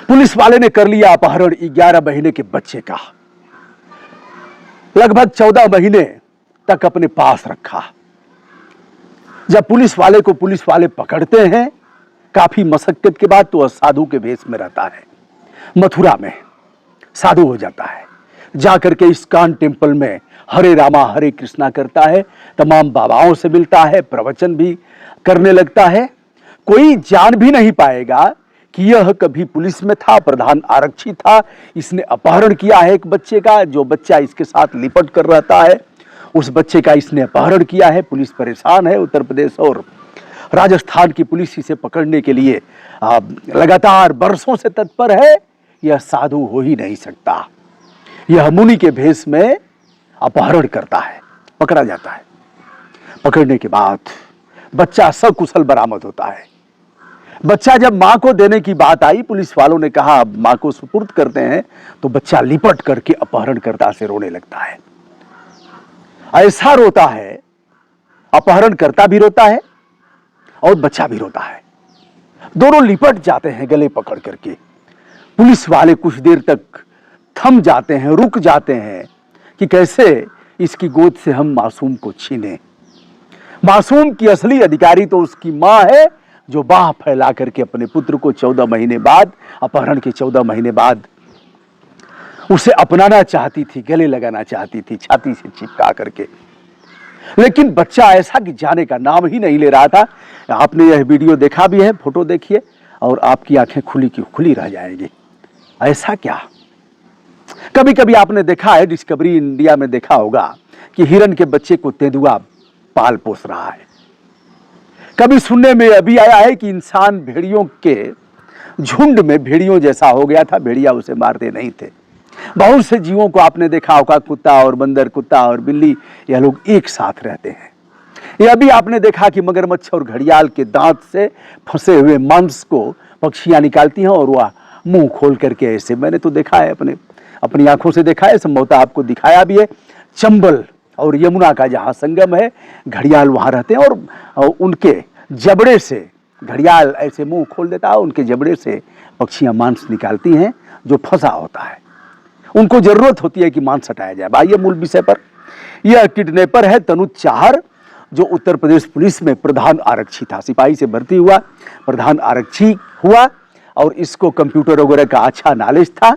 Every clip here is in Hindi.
पुलिस वाले ने कर लिया अपहरण 11 महीने के बच्चे का। लगभग 14 महीने तक अपने पास रखा। जब पुलिस वाले पकड़ते हैं काफी मशक्कत के बाद, तो वह साधु के भेष में रहता है। मथुरा में साधु हो जाता है। जाकर के इस्कॉन टेम्पल में हरे रामा हरे कृष्णा करता है, तमाम बाबाओं से मिलता है, प्रवचन भी करने लगता है। कोई जान भी नहीं पाएगा कि यह कभी पुलिस में था, प्रधान आरक्षी था। इसने अपहरण किया है एक बच्चे का, जो बच्चा इसके साथ लिपट कर रहता है, उस बच्चे का इसने अपहरण किया है। पुलिस परेशान है। उत्तर प्रदेश और राजस्थान की पुलिस इसे पकड़ने के लिए लगातार बरसों से तत्पर है। यह साधु हो ही नहीं सकता। यह मुनि के भेष में अपहरण करता है, पकड़ा जाता है। पकड़ने के बाद बच्चा सकुशल बरामद होता है। बच्चा जब मां को देने की बात आई, पुलिस वालों ने कहा मां को सुपुर्द करते हैं, तो बच्चा लिपट करके अपहरणकर्ता से रोने लगता है। ऐसा रोता है, अपहरणकर्ता भी रोता है और बच्चा भी रोता है। दोनों लिपट जाते हैं गले पकड़ करके। पुलिस वाले कुछ देर तक थम जाते हैं, रुक जाते हैं कि कैसे इसकी गोद से हम मासूम को छीने। मासूम की असली अधिकारी तो उसकी मां है, जो बाह फैला करके अपने पुत्र को 14 महीने बाद, अपहरण के 14 महीने बाद उसे अपनाना चाहती थी, गले लगाना चाहती थी, छाती से चिपका करके। लेकिन बच्चा ऐसा कि जाने का नाम ही नहीं ले रहा था। आपने यह वीडियो देखा भी है, फोटो देखिए और आपकी आंखें खुली की खुली रह जाएंगी। ऐसा क्या? कभी कभी आपने देखा है, डिस्कवरी इंडिया में देखा होगा कि हिरन के बच्चे को तेंदुआ पाल पोस रहा है। कभी सुनने में अभी आया है कि इंसान भेड़ियों के झुंड में भेड़ियों जैसा हो गया था, भेड़िया उसे मारते नहीं थे। बहुत से जीवों को आपने देखा होगा, कुत्ता और बंदर, कुत्ता और बिल्ली, यह लोग एक साथ रहते हैं। यह भी आपने देखा कि मगरमच्छ और घड़ियाल के दांत से फंसे हुए मांस को पक्षियां निकालती हैं और वह मुंह खोल करके ऐसे, मैंने तो देखा है, अपनी आंखों से देखा है, संभवतः आपको दिखाया भी है। चंबल और यमुना का जहां संगम है, घड़ियाल वहां रहते हैं और उनके जबड़े से, घड़ियाल ऐसे मुंह खोल देता है, उनके जबड़े से पक्षियां मांस निकालती हैं जो फंसा होता है। उनको जरूरत होती है कि मांस हटाया जाए। आइए मूल विषय पर। यह किडनैपर है तनुज चाहर, जो उत्तर प्रदेश पुलिस में प्रधान आरक्षी था। सिपाही से भर्ती हुआ, प्रधान आरक्षी हुआ और इसको कंप्यूटर वगैरह का अच्छा नॉलेज था।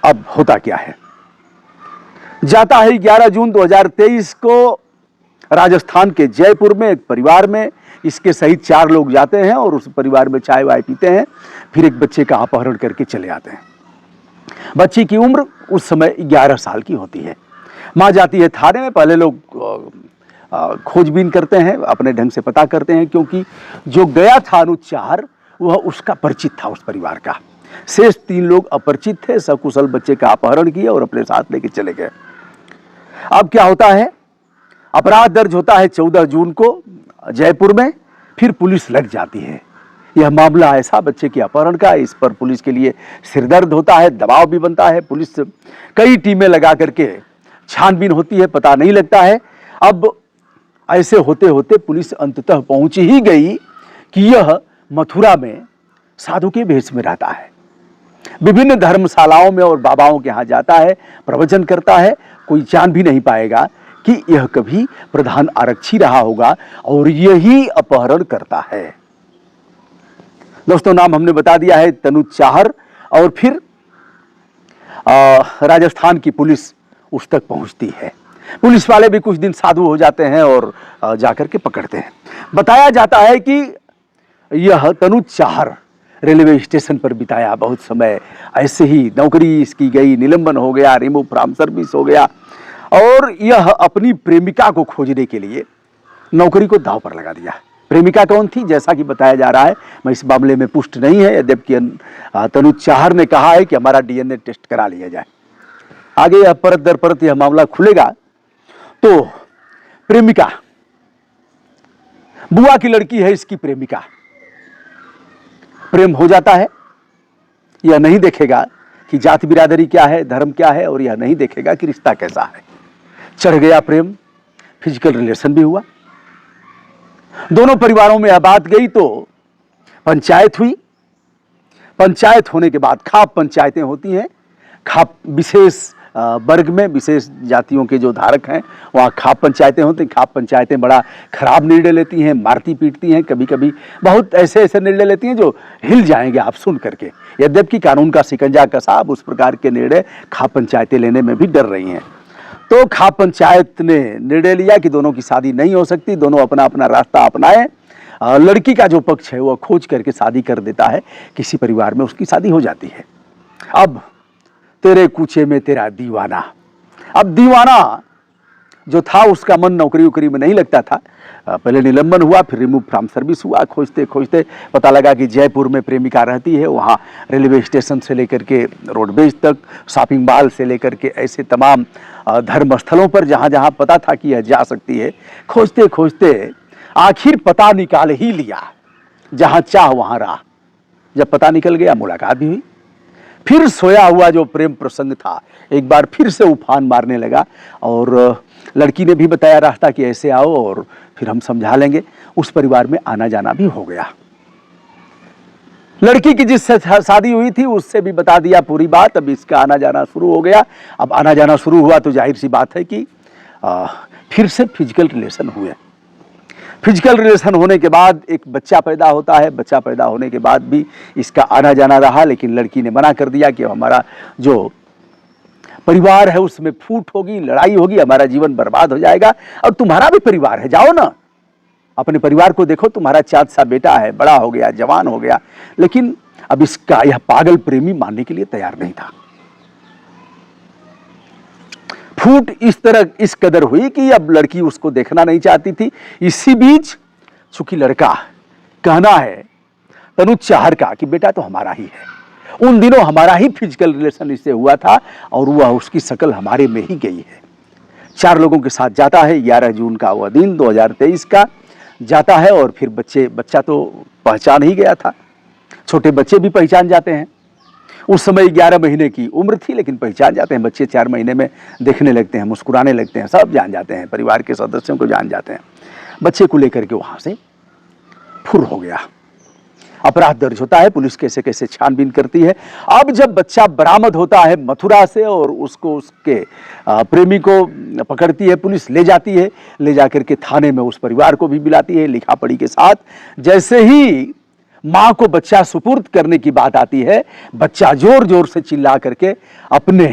अब होता क्या है, जाता है 11 जून 2023 को राजस्थान के जयपुर में एक परिवार में इसके सहित 4 लोग जाते हैं और उस परिवार में चाय वाय पीते हैं, फिर एक बच्चे का अपहरण करके चले आते हैं। बच्ची की उम्र उस समय 11 साल की होती है। मां जाती है थाने में। पहले लोग खोजबीन करते हैं, अपने ढंग से पता करते हैं, क्योंकि जो गया था अनुज चाहर, वह उसका परिचित था उस परिवार का। शेष 3 लोग अपरिचित थे, सकुशल बच्चे का अपहरण किए और अपने साथ लेके चले गए। अब क्या होता है, अपराध दर्ज होता है 14 जून को जयपुर में। फिर पुलिस लग जाती है। यह मामला ऐसा बच्चे के अपहरण का, इस पर पुलिस के लिए सिरदर्द होता है, दबाव भी बनता है। पुलिस कई टीमें लगा करके छानबीन होती है, पता नहीं लगता है। अब ऐसे होते होते पुलिस अंततः पहुंच ही गई कि यह मथुरा में साधु के भेष में रहता है। विभिन्न धर्मशालाओं में और बाबाओं के यहां जाता है, प्रवचन करता है। कोई जान भी नहीं पाएगा कि यह कभी प्रधान आरक्षी रहा होगा और यही अपहरण करता है। दोस्तों, नाम हमने बता दिया है तनुज चाहर। और फिर राजस्थान की पुलिस उस तक पहुंचती है। पुलिस वाले भी कुछ दिन साधु हो जाते हैं और जाकर के पकड़ते हैं। बताया जाता है कि यह तनुज चाहर रेलवे स्टेशन पर बिताया बहुत समय। ऐसे ही नौकरी इसकी गई, निलंबन हो गया, रिमूव फ्रॉम सर्विस हो गया और यह अपनी प्रेमिका को खोजने के लिए नौकरी को दांव पर लगा दिया। प्रेमिका कौन थी, जैसा कि बताया जा रहा है, मैं इस मामले में पुष्ट नहीं है, यद्यपि तनुज चाहर ने कहा है कि हमारा डीएनए टेस्ट करा लिया जाए। आगे यह परत दर परत यह मामला खुलेगा। तो प्रेमिका, बुआ की लड़की है इसकी प्रेमिका। प्रेम हो जाता है। यह नहीं देखेगा कि जाति बिरादरी क्या है, धर्म क्या है, और यह नहीं देखेगा कि रिश्ता कैसा है। चढ़ गया प्रेम, फिजिकल रिलेशन भी हुआ। दोनों परिवारों में यह बात गई तो पंचायत हुई। पंचायत होने के बाद खाप पंचायतें होती हैं। खाप विशेष वर्ग में विशेष जातियों के जो धारक हैं वहाँ खाप पंचायतें होती हैं। खाप पंचायतें बड़ा खराब निर्णय लेती हैं, मारती पीटती हैं, कभी कभी बहुत ऐसे ऐसे निर्णय लेती हैं जो हिल जाएंगे आप सुन करके। यद्यपि कानून का शिकंजा कसा, अब उस प्रकार के निर्णय खाप पंचायतें लेने में भी डर रही हैं। तो खाप पंचायत ने निर्णय लिया कि दोनों की शादी नहीं हो सकती, दोनों अपना अपना रास्ता अपनाएं। लड़की का जो पक्ष है वह खोज करके शादी कर देता है, किसी परिवार में उसकी शादी हो जाती है। अब तेरे कूचे में तेरा दीवाना, अब दीवाना जो था उसका मन नौकरी वोकरी में नहीं लगता था। पहले निलंबन हुआ, फिर रिमूव फ्रॉम सर्विस हुआ। खोजते खोजते पता लगा कि जयपुर में प्रेमिका रहती है, वहाँ रेलवे स्टेशन से लेकर के रोडवेज तक, शॉपिंग मॉल से लेकर के ऐसे तमाम धर्म स्थलों पर जहाँ जहाँ पता था कि यह जा सकती है, खोजते खोजते आखिर पता निकाल ही लिया। जहाँ चाह वहाँ राह। जब पता निकल गया, मुलाकात भी हुई। फिर सोया हुआ जो प्रेम प्रसंग था एक बार फिर से उफान मारने लगा, और लड़की ने भी बताया रास्ता कि ऐसे आओ और फिर हम समझा लेंगे। उस परिवार में आना जाना भी हो गया। लड़की की जिससे शादी हुई थी उससे भी बता दिया पूरी बात। अब इसका आना जाना शुरू हो गया। अब आना जाना शुरू हुआ तो जाहिर सी बात है कि फिर से फिजिकल रिलेशन हुए। फिजिकल रिलेशन होने के बाद एक बच्चा पैदा होता है। बच्चा पैदा होने के बाद भी इसका आना जाना रहा, लेकिन लड़की ने मना कर दिया कि हमारा जो परिवार है उसमें फूट होगी, लड़ाई होगी, हमारा जीवन बर्बाद हो जाएगा। और तुम्हारा भी परिवार है, जाओ ना, अपने परिवार को देखो, तुम्हारा चाँद सा बेटा है, बड़ा हो गया, जवान हो गया। लेकिन अब इसका यह पागल प्रेमी मानने के लिए तैयार नहीं था। फूट इस तरह इस कदर हुई कि अब लड़की उसको देखना नहीं चाहती थी। इसी बीच चूंकि लड़का कहना है तनुज चाहर का कि बेटा तो हमारा ही है, उन दिनों हमारा ही फिजिकल रिलेशन इससे हुआ था और वह उसकी शक्ल हमारे में ही गई है। 4 लोगों के साथ जाता है। 11 जून का वह दिन 2023 का जाता है और फिर बच्चा तो पहचान ही गया था। छोटे बच्चे भी पहचान जाते हैं। उस समय 11 महीने की उम्र थी, लेकिन पहचान जाते हैं बच्चे। 4 महीने में देखने लगते हैं, मुस्कुराने लगते हैं, सब जान जाते हैं, परिवार के सदस्यों को जान जाते हैं। बच्चे को लेकर के वहां से फुर हो गया। अपराध दर्ज होता है, पुलिस कैसे कैसे छानबीन करती है। अब जब बच्चा बरामद होता है मथुरा से और उसको उसके प्रेमी को पकड़ती है पुलिस, ले जाती है, ले जाकर के थाने में उस परिवार को भी बुलाती है लिखा पढ़ी के साथ। जैसे ही मां को बच्चा सुपुर्द करने की बात आती है, बच्चा जोर जोर से चिल्ला करके अपने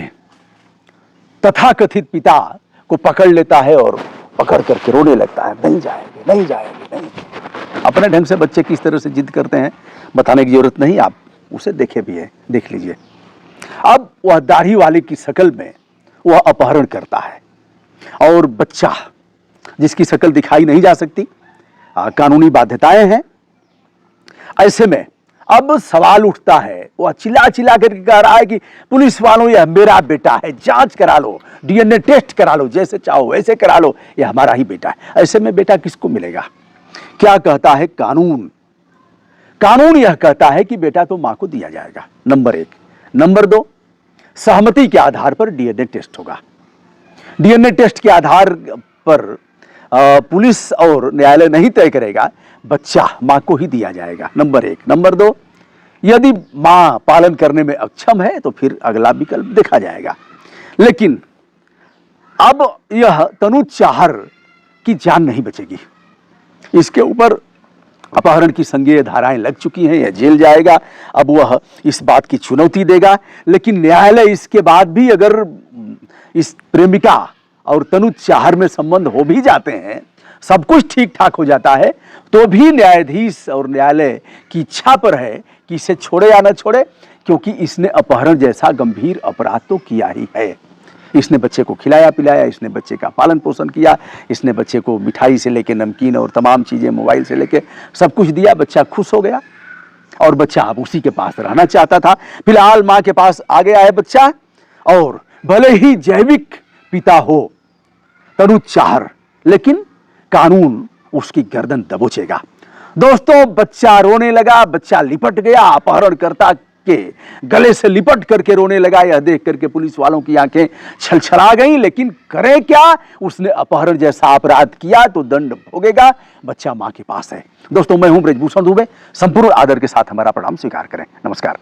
तथाकथित पिता को पकड़ लेता है और पकड़ करके रोने लगता है, नहीं जाएंगे, नहीं जाएंगे, नहीं। अपने ढंग से बच्चे किस तरह से जिद करते हैं बताने की जरूरत नहीं, आप उसे देखे भी है, देख लीजिए। अब वह दाढ़ी वाले की शक्ल में वह अपहरण करता है और बच्चा जिसकी शक्ल दिखाई नहीं जा सकती, कानूनी बाध्यताएं हैं। ऐसे में अब सवाल उठता है, वह चिल्ला चिल्ला करके कह रहा है कि पुलिस वालों यह मेरा बेटा है, जांच करा लो, डीएनए टेस्ट करा लो, जैसे चाहो वैसे करा लो, यह हमारा ही बेटा है। ऐसे में बेटा किसको मिलेगा? क्या कहता है कानून? कानून यह कहता है कि बेटा तो मां को दिया जाएगा, नंबर 1। नंबर 2, सहमति के आधार पर डीएनए टेस्ट होगा। डीएनए टेस्ट के आधार पर पुलिस और न्यायालय नहीं तय करेगा, बच्चा मां को ही दिया जाएगा, नंबर 1। नंबर 2, यदि मां पालन करने में अक्षम है तो फिर अगला विकल्प देखा जाएगा। लेकिन अब यह तनुज चाहर की जान नहीं बचेगी। इसके ऊपर अपहरण की संज्ञेय धाराएं लग चुकी हैं, यह जेल जाएगा। अब वह इस बात की चुनौती देगा, लेकिन न्यायालय इसके बाद भी अगर इस प्रेमिका और तनुज चाहर में संबंध हो भी जाते हैं, सब कुछ ठीक ठाक हो जाता है, तो भी न्यायाधीश और न्यायालय की इच्छा पर है कि इसे छोड़े या न छोड़े, क्योंकि इसने अपहरण जैसा गंभीर अपराध तो किया ही है। इसने बच्चे को खिलाया पिलाया, इसने बच्चे का पालन पोषण किया, इसने बच्चे को मिठाई से लेके नमकीन और तमाम चीजें, मोबाइल से लेके सब कुछ दिया। बच्चा खुश हो गया और बच्चा अब उसी के पास रहना चाहता था। फिलहाल मां के पास आ गया है बच्चा, और भले ही जैविक पिता हो तनुज चाहर, लेकिन कानून उसकी गर्दन दबोचेगा। दोस्तों, बच्चा रोने लगा, बच्चा लिपट गया, अपहरणकर्ता के गले से लिपट करके रोने लगा। यह देख करके पुलिस वालों की आंखें छलछला गईं, लेकिन करें क्या, उसने अपहरण जैसा अपराध किया तो दंड भोगेगा। बच्चा मां के पास है। दोस्तों, मैं हूं ब्रजभूषण दुबे। संपूर्ण आदर के साथ हमारा प्रणाम स्वीकार करें। नमस्कार।